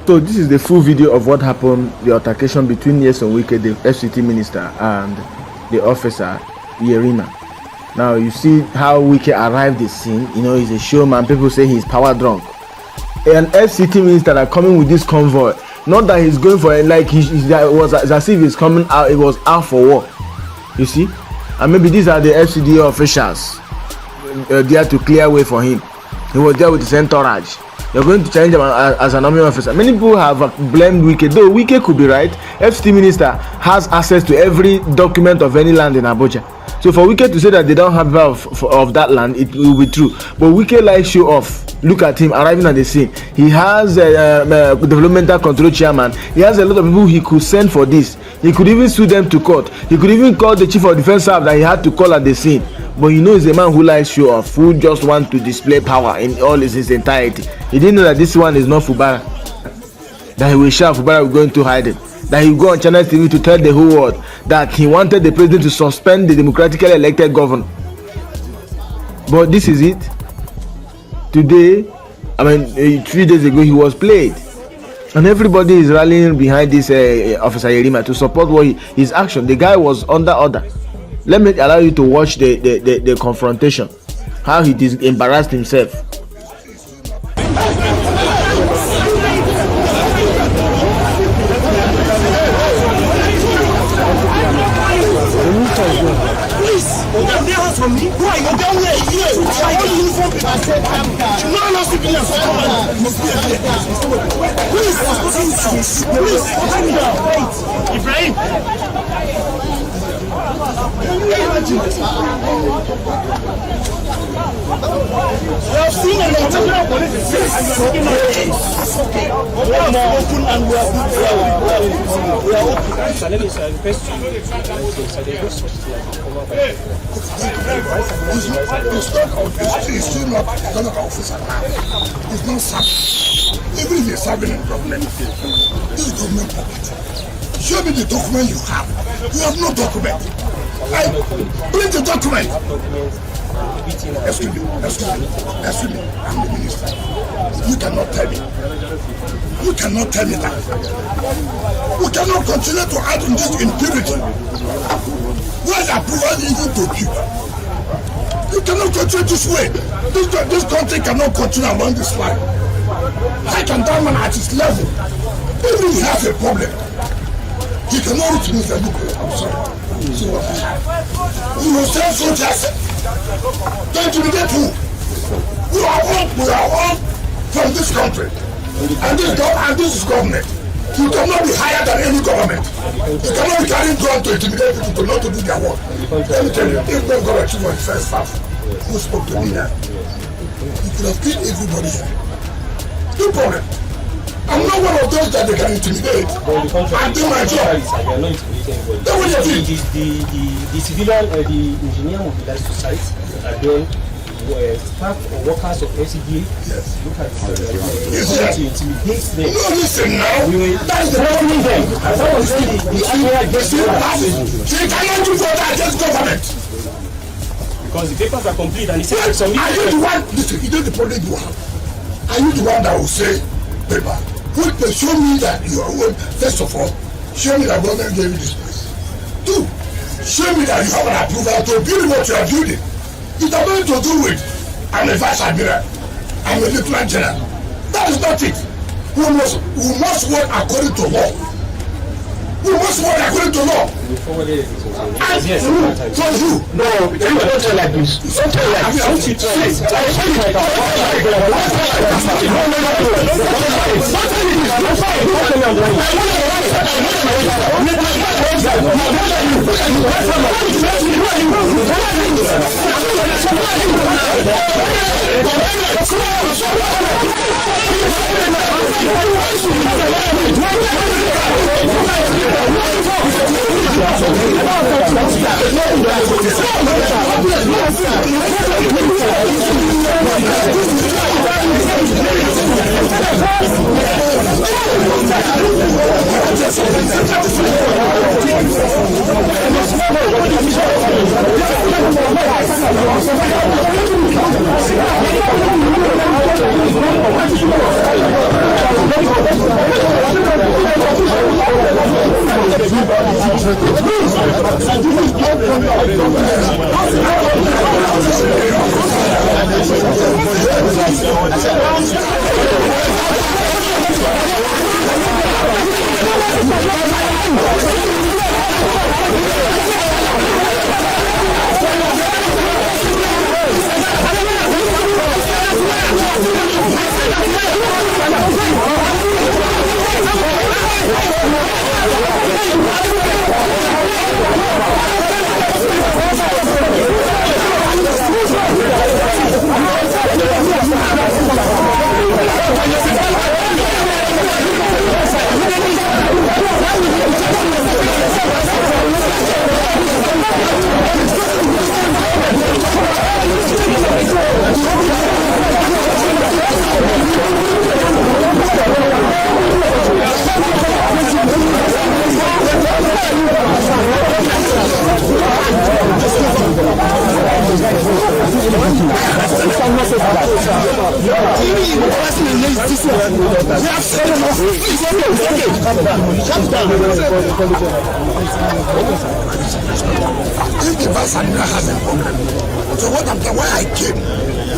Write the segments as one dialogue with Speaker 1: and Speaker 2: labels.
Speaker 1: So this is the full video of what happened, the altercation between Wike, the FCT minister, and the officer, Yerima. Now you see how Wike arrived at the scene. You know, he's a showman. People say he's power drunk. An FCT minister that coming with this convoy. Not that he's going for it, like it was as if he's coming out, it was out for war. You see? And maybe these are the FCDA officials there to clear way for him. He was there with his entourage. You're going to challenge him as an army officer. Many people have blamed Wike, though Wike could be right. FCT minister has access to every document of any land in Abuja. So for Wike to say that they don't have of that land, it will be true. But Wike likes show off. Look at him arriving at the scene. He has a developmental control chairman. He has a lot of people he could send for this. He could even sue them to court. He could even call the chief of defense staff that he had to call at the scene. But you know, he's a man who likes show off, who just wants to display power in all its entirety. He didn't know that this one is not Fubara. That he will shout Fubara will go into hiding. That he will go on Channel TV to tell the whole world that he wanted the president to suspend the democratically elected governor. But this is it. Today, 3 days ago, he was played. And everybody is rallying behind this Officer Yerima to support his action. The guy was under order. Let me allow you to watch the confrontation. How he embarrassed himself.
Speaker 2: From me? Why you down there? Why you uniform? I said no civilians. Please, calm down. Ibrahim. We have seen a lot of police. We are more open and we are
Speaker 3: He's still not an officer now. He's not serving. Even if he's serving in government, this is government property. Show me the document you have. You have no document. Bring the document. Excuse me. I'm the minister. You cannot tell me. You cannot tell me that. We cannot continue to act in this impunity. Where's approval even to you? You cannot continue this way. This country cannot continue along this line. I can that man at his level. Even if he has a problem, he cannot reach me. I'm sorry. See what I have. You will send soldiers. Don't intimidate who? We are all from this country. And this is government. You cannot be higher than any government. You cannot be carrying gun to intimidate people not to do their work. Let me tell you, if God got a chief of defense staff who spoke to me now, he could have killed everybody here. No problem. I'm not one of those that they can intimidate. I do my job. That's what you do.
Speaker 4: The civilian, the engineer mobilized to site, and then staff or workers of LCDA look at to intimidate them.
Speaker 3: No, listen now.
Speaker 4: That's the problem then. As I was saying, the area gets
Speaker 3: you cannot do for that against government.
Speaker 4: Because the papers are complete and he said some.
Speaker 3: Are you the one? Listen, you know the problem you have. Are you the one that will say, paper? Show me that you are one. First of all, show me that government gave you this place. 2, show me that you have an approval to build what you are building. It has nothing to do with I'm a vice admiral, I'm a lieutenant general. That is not it. We must work according to law. We must work according to law. And for you, no, you don't tell like this. Don't tell like this. Don't you tell it. If the Basandra has a problem, so why I came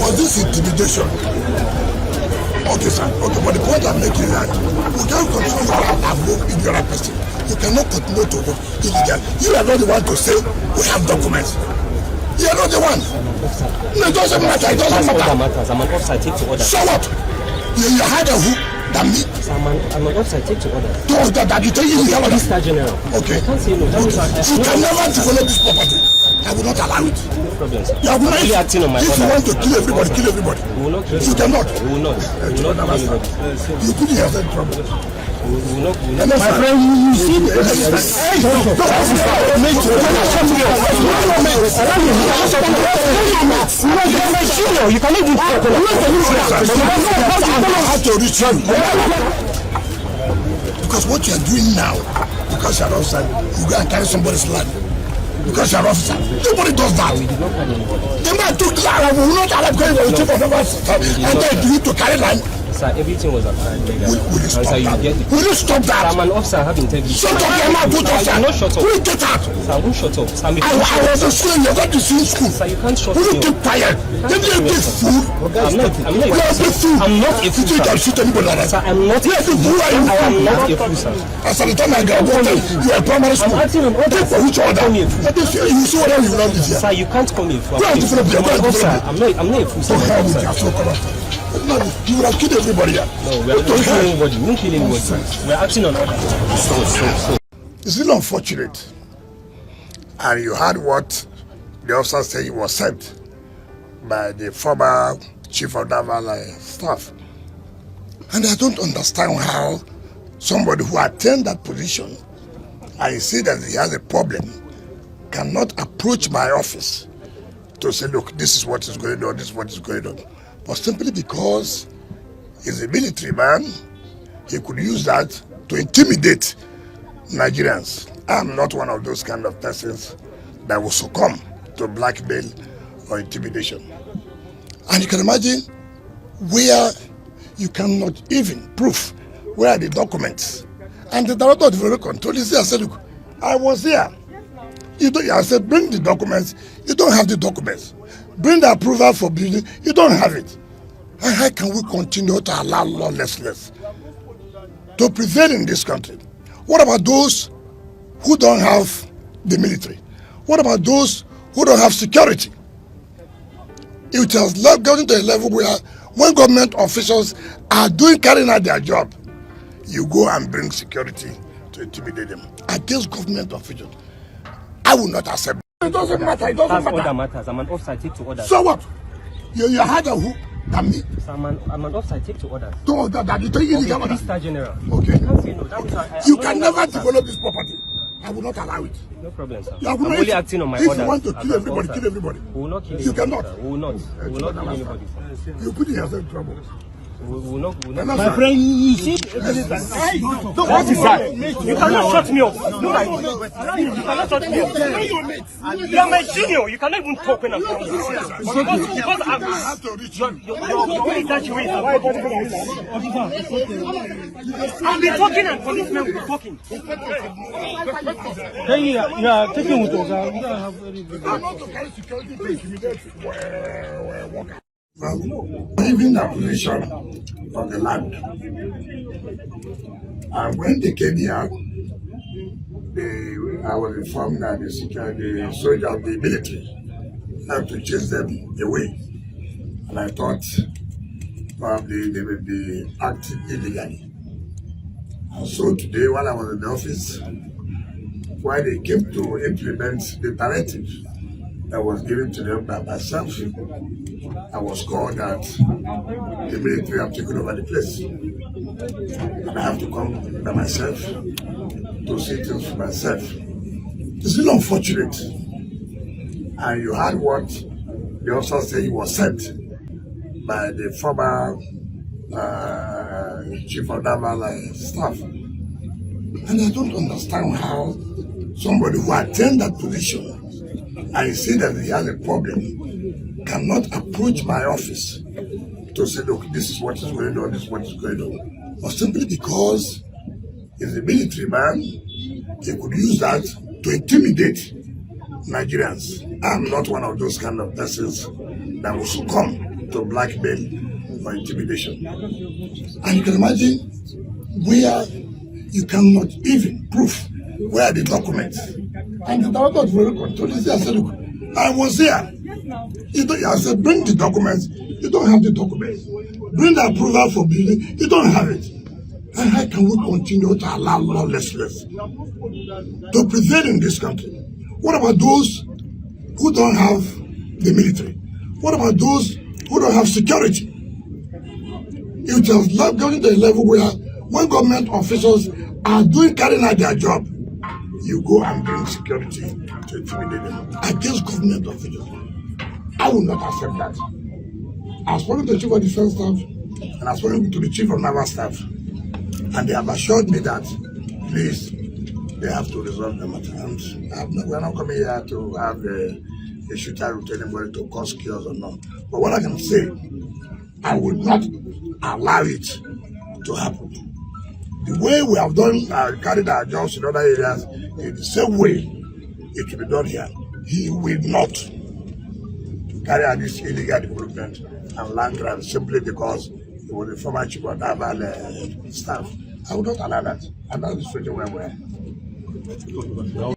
Speaker 3: was this intimidation. Okay, sir. Okay, but the point I'm making is that you can't continue to above ignorant person. You cannot continue to work illegal. You are not the one to say we have documents. You are not the one. No, it doesn't matter. It doesn't matter.
Speaker 4: I'm an officer, take to order.
Speaker 3: So what? You had a who than me.
Speaker 4: I'm an officer, take to order.
Speaker 3: To order that you take illegal order.
Speaker 4: Mr. General.
Speaker 3: Okay.
Speaker 4: I can't say no.
Speaker 3: You can never develop this property. I will not allow it.
Speaker 4: No problem, sir.
Speaker 3: You have not.
Speaker 4: Only acting on my
Speaker 3: if
Speaker 4: order.
Speaker 3: you want to kill everybody, kill everybody.
Speaker 4: We will not kill
Speaker 3: You cannot.
Speaker 4: We will not. We will not kill anybody.
Speaker 3: You put yourself in trouble.
Speaker 4: We will not.
Speaker 3: My friend, you see the
Speaker 2: you cannot do
Speaker 3: because what you are doing now, because you are outside, you go and carry somebody's land. Because you are officer. Nobody does that. The man took land, we will not allow because you will and then you to carry land.
Speaker 4: Sir, everything was applied.
Speaker 3: Will you stop that? Will you stop that?
Speaker 4: I'm an officer, I have integrity.
Speaker 3: Shut up, your mouth, put
Speaker 4: I will not shut up.
Speaker 3: Will you get out?
Speaker 4: Sir, I won't shut up. Sir,
Speaker 3: I was in school, you're going to see school.
Speaker 4: Sir, you can't shut
Speaker 3: Will
Speaker 4: me
Speaker 3: you keep
Speaker 4: up.
Speaker 3: quiet? Then you be fool.
Speaker 4: I'm not a fool,
Speaker 3: You think
Speaker 4: sir.
Speaker 3: I'll shoot anybody like that?
Speaker 4: Sir, I'm not a fool.
Speaker 3: Who are you?
Speaker 4: I am not a fool, sir.
Speaker 3: As at the time I graduated, you were primary school.
Speaker 4: I'm acting on order.
Speaker 3: For which order?
Speaker 4: Call me a fool.
Speaker 3: You see what else you learned this year?
Speaker 4: Sir, you can't call me a fool.
Speaker 3: Go and develop your
Speaker 4: I'm an officer.
Speaker 3: mind.
Speaker 4: I'm not a fool, sir.
Speaker 3: Don't help me, you're so corrupt. No, you would have killed everybody here.
Speaker 4: No, we are not killing anybody. We won't kill anybody. We are acting on order.
Speaker 3: It's really unfortunate. And you heard what the officer said he was sent by the former chief of naval staff. And I don't understand how somebody who attained that position, I see that he has a problem, cannot approach my office to say, look, this is what is going on, this is what is going on. But simply because he's a military man, he could use that to intimidate Nigerians. I'm not one of those kind of persons that will succumb to blackmail or intimidation. And you can imagine where you cannot even prove where are the documents. And the director of the Federal Control is there. I said, look, I was here. I said, bring the documents. You don't have the documents. Bring the approval for building. You don't have it. And how can we continue to allow lawlessness to prevail in this country? What about those who don't have the military? What about those who don't have security? It has gotten to a level where when government officials are carrying out their job, you go and bring security to intimidate them against government officials. I will not accept. It doesn't matter. It doesn't matter.
Speaker 4: Order matters. I'm an officer. I take to order.
Speaker 3: So what? You had a who than me.
Speaker 4: Sir, I'm an officer. I take to order.
Speaker 3: To order that you take illegal order.
Speaker 4: Mr. General.
Speaker 3: Okay.
Speaker 4: I can't say no. That means
Speaker 3: You can never develop this property. I will not allow it.
Speaker 4: No problem, sir.
Speaker 3: You
Speaker 4: I'm only acting on my
Speaker 3: if
Speaker 4: order.
Speaker 3: If you want to kill everybody, kill everybody.
Speaker 4: We will not kill
Speaker 3: you
Speaker 4: anybody.
Speaker 3: Cannot.
Speaker 4: Sir. We will not. We will not kill anybody, sir.
Speaker 3: You put yourself in trouble.
Speaker 4: We will not.
Speaker 2: My friend, you see, what is that? You cannot shut me up. No, you cannot shut me up. You are my senior. You cannot even talk when I'm talking. Because I'm.
Speaker 3: I have to reach you.
Speaker 2: Your way is that way. I'll be talking and policemen will be talking.
Speaker 5: Hey, yeah, taking with us. We don't have very good.
Speaker 3: I'm not to carry security to intimidate workers. Even the position of the land. And when they came here, I was informed that the soldiers of the military have to chase them away. And I thought probably they would be acting illegally. And so today, while I was in the office, why they came to implement the directive that was given to them by myself. I was called that the military have taken over the place. And I have to come by myself to see things for myself. It's really unfortunate. And you heard what the officer said he was sent by the former chief of naval staff. And I don't understand how somebody who attained that position and see that he has a problem cannot approach my office to say, look, this is what is going on, this is what is going on. Or simply because he's a military man, he could use that to intimidate Nigerians. I'm not one of those kind of persons that will succumb to blackmail or intimidation. And you can imagine where you cannot even prove where the documents. And the director of Revenue Control is there. I said, look, I was here. I said, bring the documents. You don't have the documents. Bring the approval for building. You don't have it. And how can we continue to allow lawlessness to prevail in this country? What about those who don't have the military? What about those who don't have security? It just going to a level where when government officials are carrying out their job, you go and bring security to intimidate them against government officials. I will not accept that. I've spoken to the Chief of Defense Staff and I've spoken to the Chief of Naval Staff, and they have assured me that, please, they have to resolve the matter. And we're not coming here to have a shooter with anybody to cause chaos or not. But what I can say, I will not allow it to happen. The way we have done carried our jobs in other areas, in the same way it will be done here. He will not carry out this illegal development and land grab simply because he was a former chief of naval staff. I will not allow that. And that's the situation where we are.